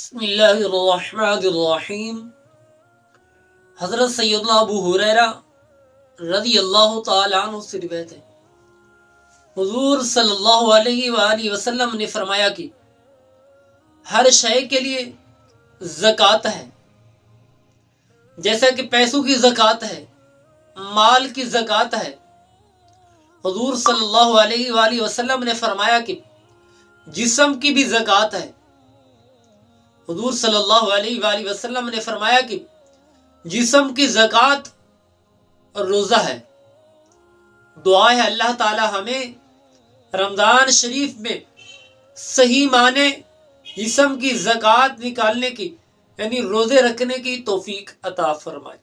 بسم اللہ الرحمن الرحیم۔ حضرت سیدنا ابو ہریرہ رضی اللہ تعالی عنہ سے روایت ہے، حضور صلی اللہ علیہ وآلہ وسلم نے فرمایا کہ ہر شے کے لیے زکوٰۃ ہے، جیسا کہ پیسوں کی زکوٰۃ ہے، مال کی زکوٰۃ ہے۔ حضور صلی اللہ علیہ وآلہ وسلم نے فرمایا کہ جسم کی بھی زکوٰۃ ہے۔ حضور صلی اللہ علیہ وآلہ وسلم نے فرمایا کہ جسم کی زکوٰۃ روزہ ہے۔ دعا ہے اللہ تعالی ہمیں رمضان شریف میں صحیح معنی جسم کی زکوٰۃ نکالنے کی یعنی روزے رکھنے کی توفیق عطا فرمائے۔